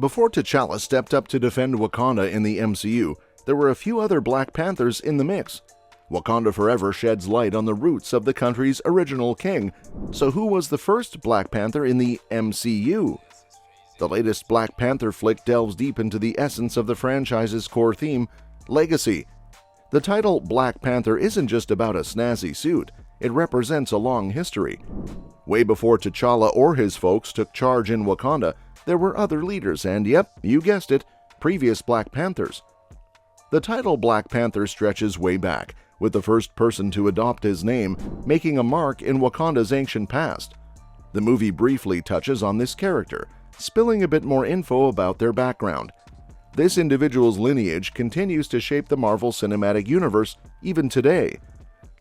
Before T'Challa stepped up to defend Wakanda in the MCU, there were a few other Black Panthers in the mix. Wakanda Forever sheds light on the roots of the country's original king. So who was the first Black Panther in the MCU? The latest Black Panther flick delves deep into the essence of the franchise's core theme, legacy. The title Black Panther isn't just about a snazzy suit, it represents a long history. Way before T'Challa or his folks took charge in Wakanda, there were other leaders and, yep, you guessed it, previous Black Panthers. The title Black Panther stretches way back, with the first person to adopt his name making a mark in Wakanda's ancient past. The movie briefly touches on this character, spilling a bit more info about their background. This individual's lineage continues to shape the Marvel Cinematic Universe even today.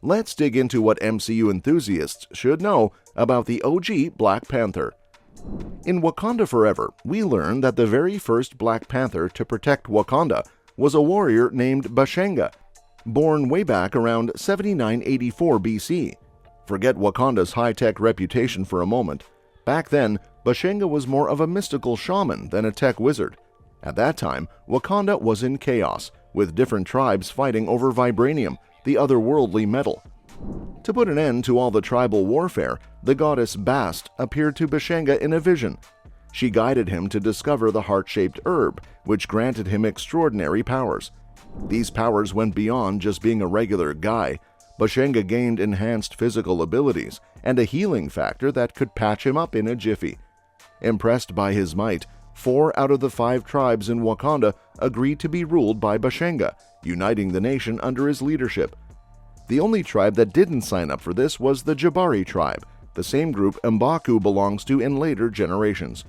Let's dig into what MCU enthusiasts should know about the OG Black Panther. In Wakanda Forever, we learn that the very first Black Panther to protect Wakanda was a warrior named Bashenga, born way back around 7984 BC. Forget Wakanda's high-tech reputation for a moment. Back then, Bashenga was more of a mystical shaman than a tech wizard. At that time, Wakanda was in chaos, with different tribes fighting over vibranium, the otherworldly metal. To put an end to all the tribal warfare, the goddess Bast appeared to Bashenga in a vision. She guided him to discover the heart-shaped herb, which granted him extraordinary powers. These powers went beyond just being a regular guy. Bashenga gained enhanced physical abilities and a healing factor that could patch him up in a jiffy. Impressed by his might, 4 out of the 5 tribes in Wakanda agreed to be ruled by Bashenga, uniting the nation under his leadership. The only tribe that didn't sign up for this was the Jabari tribe, the same group M'Baku belongs to in later generations.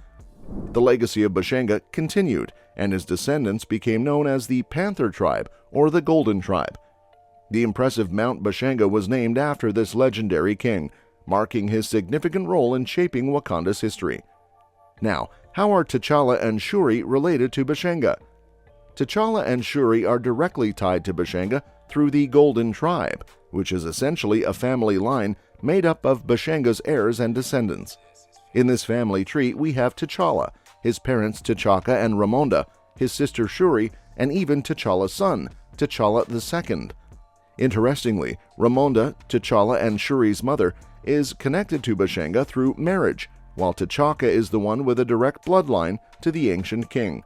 The legacy of Bashenga continued, and his descendants became known as the Panther tribe or the Golden tribe. The impressive Mount Bashenga was named after this legendary king, marking his significant role in shaping Wakanda's history. Now, how are T'Challa and Shuri related to Bashenga? T'Challa and Shuri are directly tied to Bashenga through the Golden tribe, which is essentially a family line made up of Bashenga's heirs and descendants. In this family tree, we have T'Challa, his parents T'Chaka and Ramonda, his sister Shuri, and even T'Challa's son, T'Challa II. Interestingly, Ramonda, T'Challa and Shuri's mother, is connected to Bashenga through marriage, while T'Chaka is the one with a direct bloodline to the ancient king.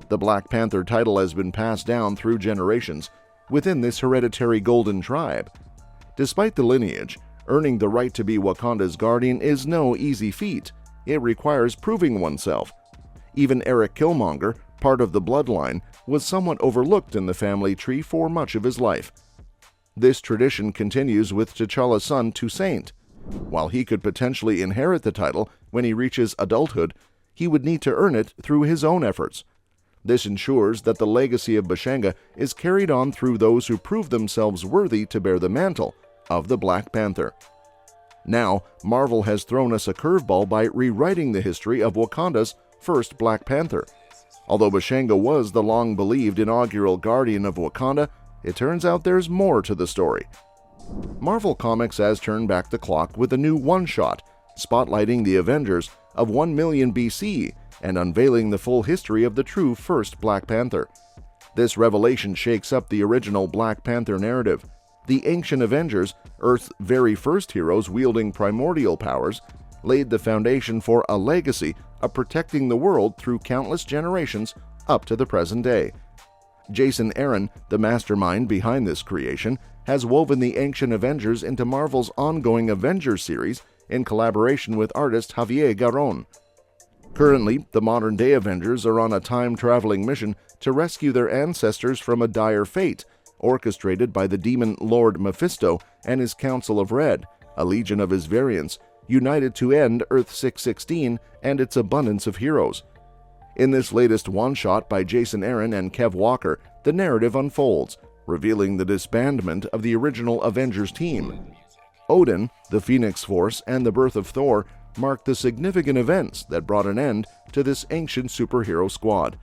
The Black Panther title has been passed down through generations within this hereditary Golden tribe. Despite the lineage, earning the right to be Wakanda's guardian is no easy feat. It requires proving oneself. Even Eric Killmonger, part of the bloodline, was somewhat overlooked in the family tree for much of his life. This tradition continues with T'Challa's son Toussaint. While he could potentially inherit the title when he reaches adulthood, he would need to earn it through his own efforts. This ensures that the legacy of Bashenga is carried on through those who prove themselves worthy to bear the mantle of the Black Panther. Now, Marvel has thrown us a curveball by rewriting the history of Wakanda's first Black Panther. Although Bashenga was the long-believed inaugural guardian of Wakanda, it turns out there's more to the story. Marvel Comics has turned back the clock with a new one-shot, spotlighting the Avengers of 1 million BC and unveiling the full history of the true first Black Panther. This revelation shakes up the original Black Panther narrative. The ancient Avengers, Earth's very first heroes wielding primordial powers, laid the foundation for a legacy of protecting the world through countless generations up to the present day. Jason Aaron, the mastermind behind this creation, has woven the ancient Avengers into Marvel's ongoing Avengers series in collaboration with artist Javier Garron. Currently, the modern-day Avengers are on a time-traveling mission to rescue their ancestors from a dire fate, orchestrated by the demon Lord Mephisto and his Council of Red, a legion of his variants, united to end Earth 616 and its abundance of heroes. In this latest one-shot by Jason Aaron and Kev Walker, the narrative unfolds, revealing the disbandment of the original Avengers team. Odin, the Phoenix Force, and the birth of Thor marked the significant events that brought an end to this ancient superhero squad.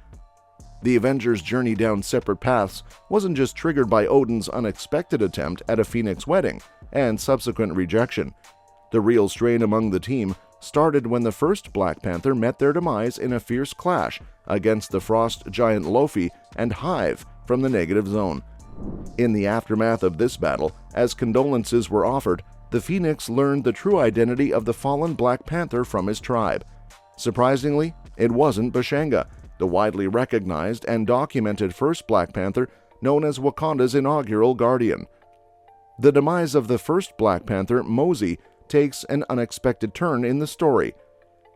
The Avengers' journey down separate paths wasn't just triggered by Odin's unexpected attempt at a Phoenix wedding and subsequent rejection. The real strain among the team started when the first Black Panther met their demise in a fierce clash against the frost giant Lofi and Hive from the Negative Zone. In the aftermath of this battle, as condolences were offered, the Phoenix learned the true identity of the fallen Black Panther from his tribe. Surprisingly, it wasn't Bashenga, the widely recognized and documented first Black Panther known as Wakanda's inaugural guardian. The demise of the first Black Panther, Mosey, takes an unexpected turn in the story.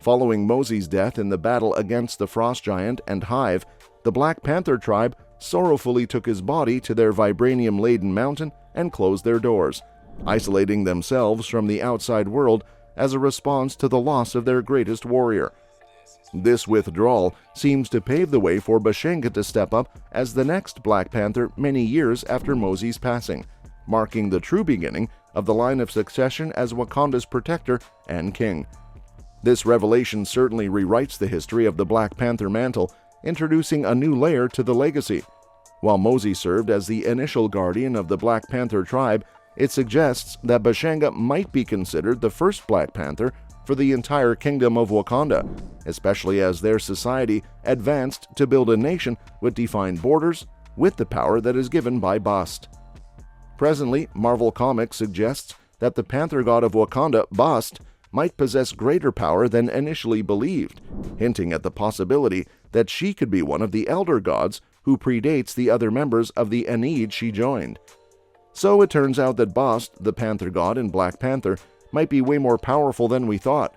Following Mosey's death in the battle against the Frost Giant and Hive, the Black Panther tribe sorrowfully took his body to their vibranium-laden mountain and closed their doors, isolating themselves from the outside world as a response to the loss of their greatest warrior. This withdrawal seems to pave the way for Bashenga to step up as the next Black Panther many years after Mosey's passing, marking the true beginning of the line of succession as Wakanda's protector and king. This revelation certainly rewrites the history of the Black Panther mantle, introducing a new layer to the legacy. While Mosey served as the initial guardian of the Black Panther tribe, it suggests that Bashenga might be considered the first Black Panther for the entire kingdom of Wakanda, especially as their society advanced to build a nation with defined borders with the power that is given by Bast. Presently, Marvel Comics suggests that the Panther god of Wakanda, Bast, might possess greater power than initially believed, hinting at the possibility that she could be one of the elder gods who predates the other members of the Lineage she joined. So it turns out that Bast, the Panther god in Black Panther, might be way more powerful than we thought.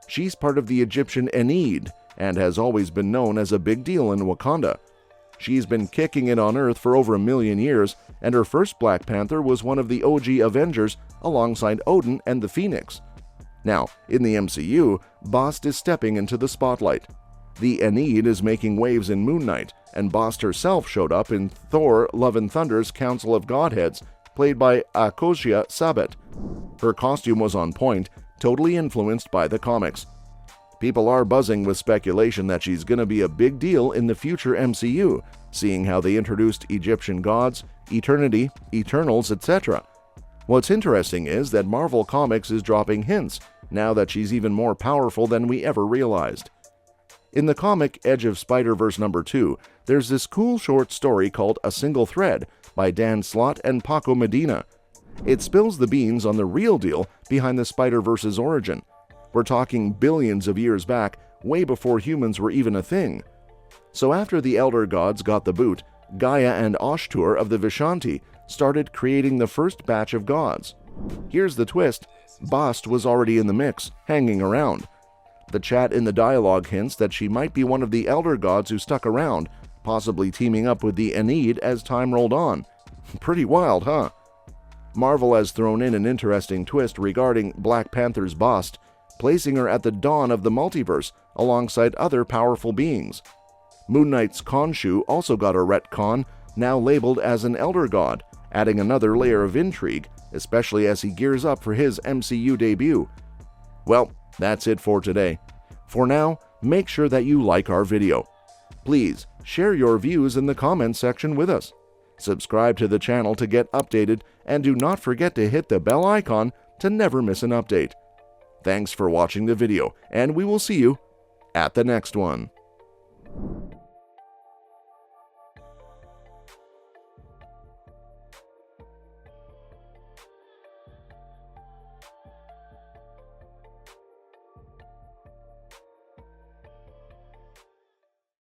She's part of the Egyptian Ennead and has always been known as a big deal in Wakanda. She's been kicking it on Earth for over 1,000,000 years, and her first Black Panther was one of the OG Avengers alongside Odin and the Phoenix. Now, in the MCU, Bast is stepping into the spotlight. The Ennead is making waves in Moon Knight, and Bast herself showed up in Thor: Love and Thunder's Council of Godheads, played by Akosia Sabet. Her costume was on point, totally influenced by the comics. People are buzzing with speculation that she's gonna be a big deal in the future MCU, seeing how they introduced Egyptian gods, eternity, Eternals, etc. What's interesting is that Marvel Comics is dropping hints now that she's even more powerful than we ever realized. In the comic Edge of Spider-Verse #2, there's this cool short story called A Single Thread by Dan Slott and Paco Medina. It spills the beans on the real deal behind the Spider-Verse's origin. We're talking billions of years back, way before humans were even a thing. So after the Elder Gods got the boot, Gaia and Ashtur of the Vishanti started creating the first batch of gods. Here's the twist: Bast was already in the mix, hanging around. The chat in the dialogue hints that she might be one of the Elder Gods who stuck around, possibly teaming up with the Ennead as time rolled on. Pretty wild, huh? Marvel has thrown in an interesting twist regarding Black Panther's Bast, placing her at the dawn of the multiverse alongside other powerful beings. Moon Knight's Khonshu also got a retcon, now labeled as an Elder God, adding another layer of intrigue, especially as he gears up for his MCU debut. Well, that's it for today. For now, make sure that you like our video. Please share your views in the comments section with us. Subscribe to the channel to get updated, and do not forget to hit the bell icon to never miss an update. Thanks for watching the video, and we will see you at the next one.